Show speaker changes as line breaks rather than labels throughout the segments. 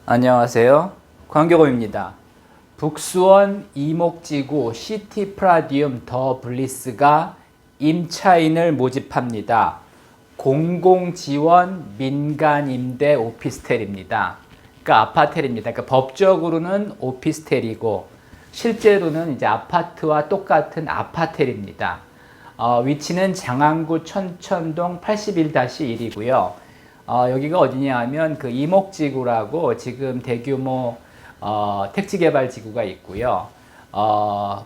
안녕하세요. 광교검입니다. 북수원 이목지구 시티프라디움 더 블리스가 임차인을 모집합니다. 공공지원 민간임대 오피스텔입니다. 그러니까 아파텔입니다. 그러니까 법적으로는 오피스텔이고 실제로는 이제 아파트와 똑같은 아파텔입니다. 위치는 장안구 천천동 81-1이고요. 여기가 어디냐 하면 그 이목지구라고 지금 대규모 택지개발지구가 있고요.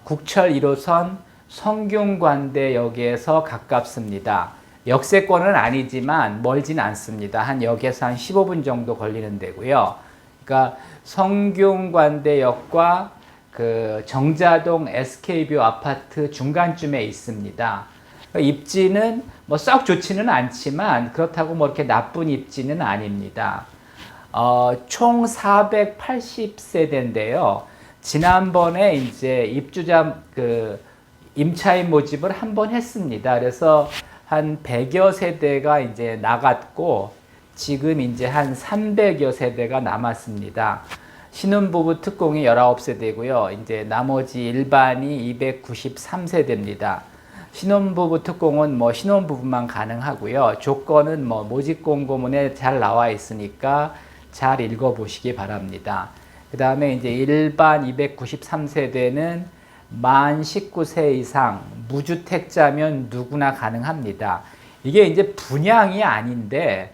국철 1호선 성균관대역에서 가깝습니다. 역세권은 아니지만 멀진 않습니다. 한 역에서 한 15분 정도 걸리는 데고요. 그러니까 성균관대역과 그 정자동 SK뷰 아파트 중간쯤에 있습니다. 입지는 뭐 썩 좋지는 않지만 그렇다고 뭐 이렇게 나쁜 입지는 아닙니다. 총 480세대인데요. 지난번에 이제 입주자 그 임차인 모집을 한 번 했습니다. 그래서 한 100여 세대가 이제 나갔고 지금 이제 한 300여 세대가 남았습니다. 신혼부부 특공이 19세대고요. 이제 나머지 일반이 293세대입니다. 신혼부부 특공은 뭐 신혼부부만 가능하고요. 조건은 뭐 모집 공고문에 잘 나와 있으니까 잘 읽어보시기 바랍니다. 그 다음에 이제 일반 293세대는 만 19세 이상 무주택자면 누구나 가능합니다. 이게 이제 분양이 아닌데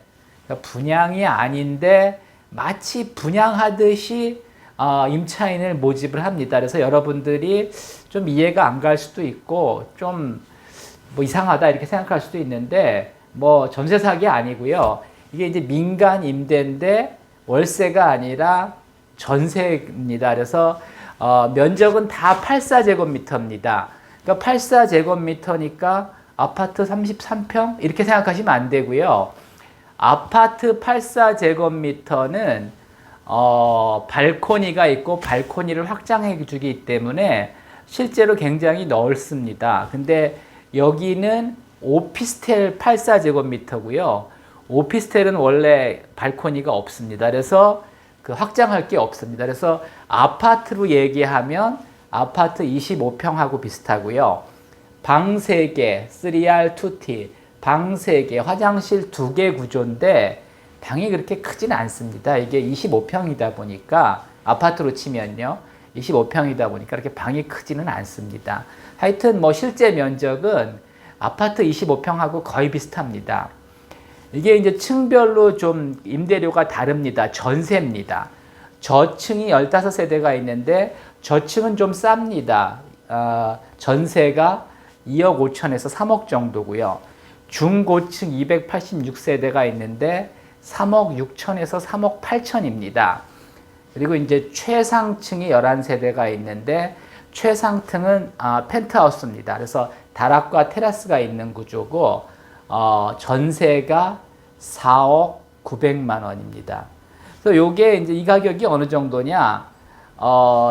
마치 분양하듯이 임차인을 모집을 합니다. 그래서 여러분들이 좀 이해가 안 갈 수도 있고 좀 뭐 이상하다 이렇게 생각할 수도 있는데 뭐 전세 사기 아니고요. 이게 이제 민간 임대인데 월세가 아니라 전세입니다. 그래서 면적은 다 84제곱미터입니다. 그러니까 84제곱미터니까 아파트 33평 이렇게 생각하시면 안 되고요. 아파트 84제곱미터는 발코니가 있고 발코니를 확장해 주기 때문에 실제로 굉장히 넓습니다. 근데 여기는 오피스텔 84제곱미터고요. 오피스텔은 원래 발코니가 없습니다. 그래서 그 확장할 게 없습니다. 그래서 아파트로 얘기하면 아파트 25평하고 비슷하고요. 방 3개, 3R, 2T, 방 3개, 화장실 2개 구조인데 방이 그렇게 크지는 않습니다. 이게 25평이다 보니까 아파트로 치면요. 25평이다 보니까 이렇게 방이 크지는 않습니다. 하여튼 뭐 실제 면적은 아파트 25평하고 거의 비슷합니다. 이게 이제 층별로 좀 임대료가 다릅니다. 전세입니다. 저층이 15세대가 있는데 저층은 좀 쌉니다. 전세가 2억 5천에서 3억 정도고요. 중고층 286세대가 있는데 3억 6천에서 3억 8천입니다. 그리고 이제 최상층이 11세대가 있는데 최상층은 펜트하우스입니다. 그래서 다락과 테라스가 있는 구조고 전세가 4억 900만 원입니다. 그래서 요게 이제 이 가격이 어느 정도냐?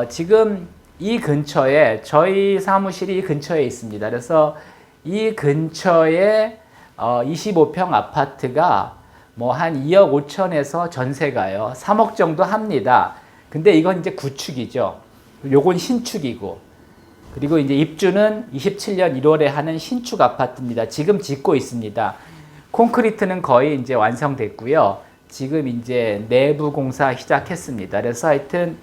지금 이 근처에 저희 사무실이 이 근처에 있습니다. 그래서 이 근처에 25평 아파트가 뭐 한 2억 5천에서 전세가요. 3억 정도 합니다. 근데 이건 이제 구축이죠. 요건 신축이고. 그리고 이제 입주는 27년 1월에 하는 신축 아파트입니다. 지금 짓고 있습니다. 콘크리트는 거의 이제 완성됐고요. 지금 이제 내부 공사 시작했습니다. 그래서 하여튼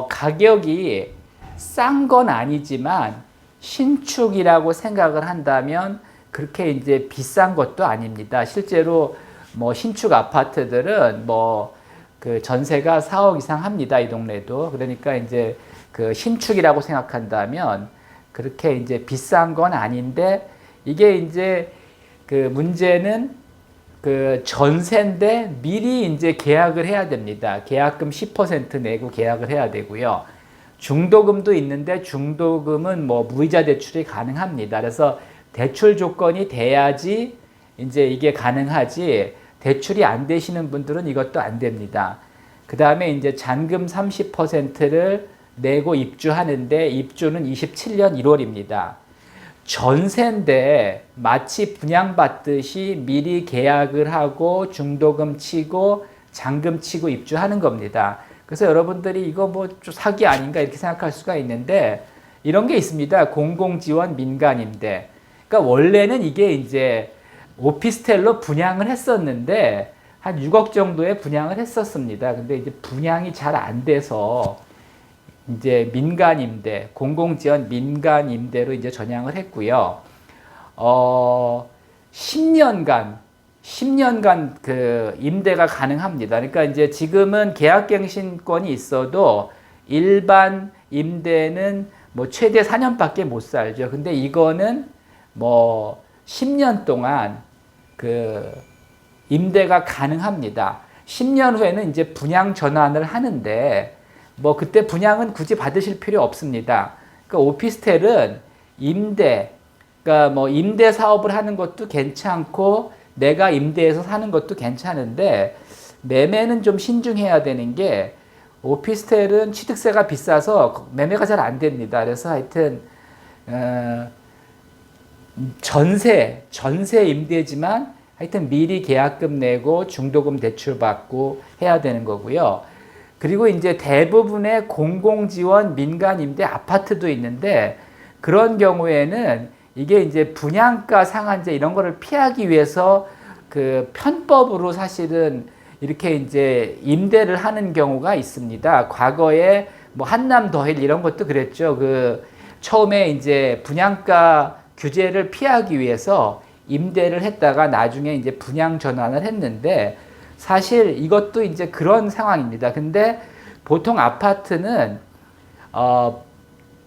가격이 싼 건 아니지만 신축이라고 생각을 한다면 그렇게 이제 비싼 것도 아닙니다. 실제로 뭐 신축 아파트들은 뭐 그 전세가 4억 이상 합니다. 이 동네도. 그러니까 이제 그 신축이라고 생각한다면 그렇게 이제 비싼 건 아닌데 이게 이제 그 문제는 그 전세인데 미리 이제 계약을 해야 됩니다. 계약금 10% 내고 계약을 해야 되고요. 중도금도 있는데 중도금은 뭐 무이자 대출이 가능합니다. 그래서 대출 조건이 돼야지 이제 이게 가능하지 대출이 안 되시는 분들은 이것도 안 됩니다. 그 다음에 이제 잔금 30%를 내고 입주하는데 입주는 27년 1월입니다. 전세인데 마치 분양받듯이 미리 계약을 하고 중도금 치고 잔금 치고 입주하는 겁니다. 그래서 여러분들이 이거 뭐 좀 사기 아닌가 이렇게 생각할 수가 있는데 이런 게 있습니다. 공공지원 민간임대. 그러니까 원래는 이게 이제 오피스텔로 분양을 했었는데 한 6억 정도의 분양을 했었습니다. 근데 이제 분양이 잘 안 돼서 이제 민간임대, 공공지원 민간임대로 이제 전향을 했고요. 10년간 그 임대가 가능합니다. 그러니까 이제 지금은 계약갱신권이 있어도 일반 임대는 뭐 최대 4년밖에 못 살죠. 근데 이거는 뭐 10년 동안 그 임대가 가능합니다. 10년 후에는 이제 분양 전환을 하는데 뭐 그때 분양은 굳이 받으실 필요 없습니다. 그러니까 오피스텔은 임대, 그러니까 뭐 임대 사업을 하는 것도 괜찮고 내가 임대해서 사는 것도 괜찮은데 매매는 좀 신중해야 되는 게 오피스텔은 취득세가 비싸서 매매가 잘 안 됩니다. 그래서 하여튼 전세 임대지만 하여튼 미리 계약금 내고 중도금 대출 받고 해야 되는 거고요. 그리고 이제 대부분의 공공지원 민간임대 아파트도 있는데 그런 경우에는 이게 이제 분양가 상한제 이런 거를 피하기 위해서 그 편법으로 사실은 이렇게 이제 임대를 하는 경우가 있습니다. 과거에 뭐 한남 더힐 이런 것도 그랬죠. 그 처음에 이제 분양가 규제를 피하기 위해서 임대를 했다가 나중에 이제 분양 전환을 했는데 사실 이것도 이제 그런 상황입니다. 근데 보통 아파트는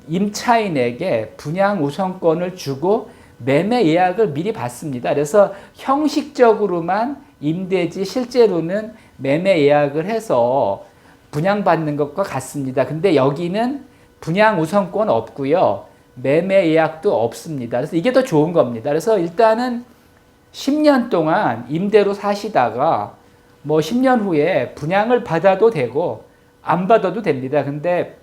임차인에게 분양 우선권을 주고 매매 예약을 미리 받습니다. 그래서 형식적으로만 임대지 실제로는 매매 예약을 해서 분양받는 것과 같습니다. 근데 여기는 분양 우선권 없고요. 매매 예약도 없습니다. 그래서 이게 더 좋은 겁니다. 그래서 일단은 10년 동안 임대로 사시다가 뭐 10년 후에 분양을 받아도 되고 안 받아도 됩니다. 근데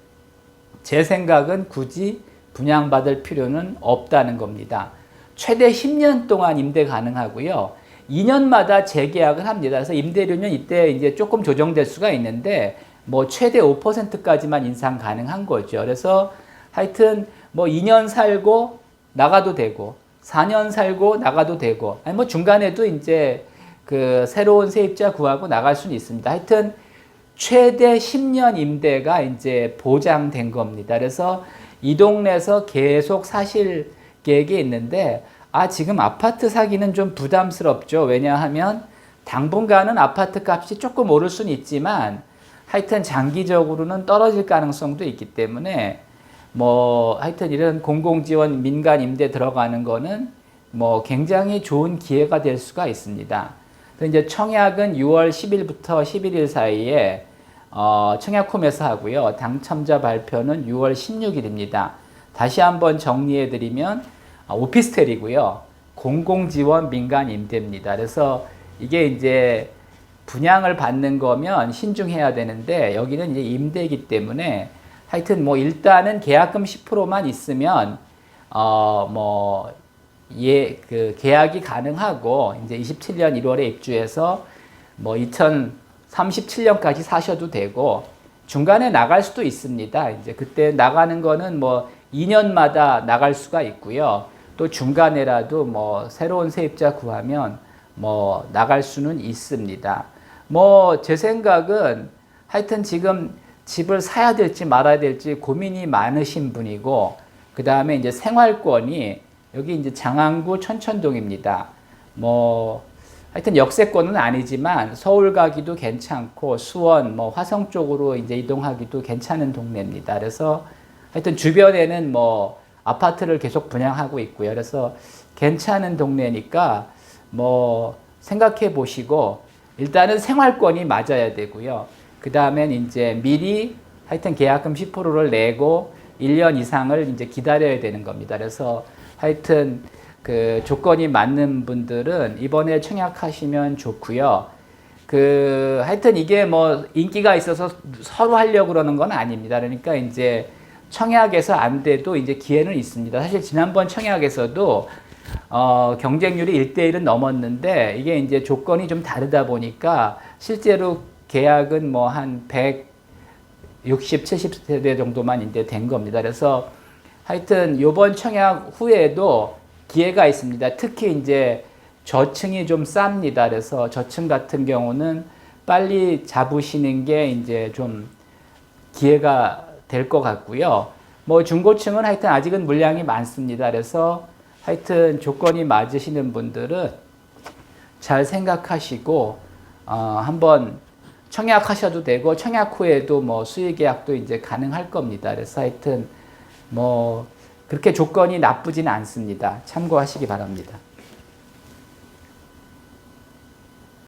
제 생각은 굳이 분양받을 필요는 없다는 겁니다. 최대 10년 동안 임대 가능하고요. 2년마다 재계약을 합니다. 그래서 임대료는 이때 이제 조금 조정될 수가 있는데 뭐 최대 5%까지만 인상 가능한 거죠. 그래서 하여튼 뭐 2년 살고 나가도 되고 4년 살고 나가도 되고 아니 뭐 중간에도 이제 그 새로운 세입자 구하고 나갈 수는 있습니다. 하여튼 최대 10년 임대가 이제 보장된 겁니다. 그래서 이 동네에서 계속 사실 계획이 있는데 지금 아파트 사기는 좀 부담스럽죠. 왜냐하면 당분간은 아파트 값이 조금 오를 수는 있지만 하여튼 장기적으로는 떨어질 가능성도 있기 때문에 뭐 하여튼 이런 공공지원 민간 임대 들어가는 거는 뭐 굉장히 좋은 기회가 될 수가 있습니다. 이제 청약은 6월 10일부터 11일 사이에 청약홈에서 하고요. 당첨자 발표는 6월 16일입니다. 다시 한번 정리해 드리면 오피스텔이고요. 공공지원 민간 임대입니다. 그래서 이게 이제 분양을 받는 거면 신중해야 되는데 여기는 이제 임대이기 때문에 하여튼 뭐 일단은 계약금 10%만 있으면 그 계약이 가능하고 이제 27년 1월에 입주해서 뭐 2037년까지 사셔도 되고 중간에 나갈 수도 있습니다. 이제 그때 나가는 거는 뭐 2년마다 나갈 수가 있고요. 또 중간에라도 뭐 새로운 세입자 구하면 뭐 나갈 수는 있습니다. 뭐 제 생각은 하여튼 지금 집을 사야 될지 말아야 될지 고민이 많으신 분이고 그 다음에 이제 생활권이 여기 이제 장안구 천천동입니다. 뭐 하여튼 역세권은 아니지만 서울 가기도 괜찮고 수원 뭐 화성 쪽으로 이제 이동하기도 괜찮은 동네입니다. 그래서 하여튼 주변에는 뭐 아파트를 계속 분양하고 있고요. 그래서 괜찮은 동네니까 뭐 생각해 보시고 일단은 생활권이 맞아야 되고요. 그 다음엔 이제 미리 하여튼 계약금 10%를 내고 1년 이상을 이제 기다려야 되는 겁니다. 그래서 하여튼 그 조건이 맞는 분들은 이번에 청약하시면 좋고요. 그 하여튼 이게 뭐 인기가 있어서 서로 하려고 그러는 건 아닙니다. 그러니까 이제 청약에서 안 돼도 이제 기회는 있습니다. 사실 지난번 청약에서도 경쟁률이 1대1은 넘었는데 이게 이제 조건이 좀 다르다 보니까 실제로 계약은 뭐 한 160, 70세대 정도만 이제 된 겁니다. 그래서 하여튼 요번 청약 후에도 기회가 있습니다. 특히 이제 저층이 좀 쌉니다. 그래서 저층 같은 경우는 빨리 잡으시는 게 이제 좀 기회가 될 것 같고요. 뭐 중고층은 하여튼 아직은 물량이 많습니다. 그래서 하여튼 조건이 맞으시는 분들은 잘 생각하시고 한번 청약하셔도 되고 청약 후에도 뭐 수익 계약도 이제 가능할 겁니다. 그래서 하여튼 뭐 그렇게 조건이 나쁘진 않습니다. 참고하시기 바랍니다.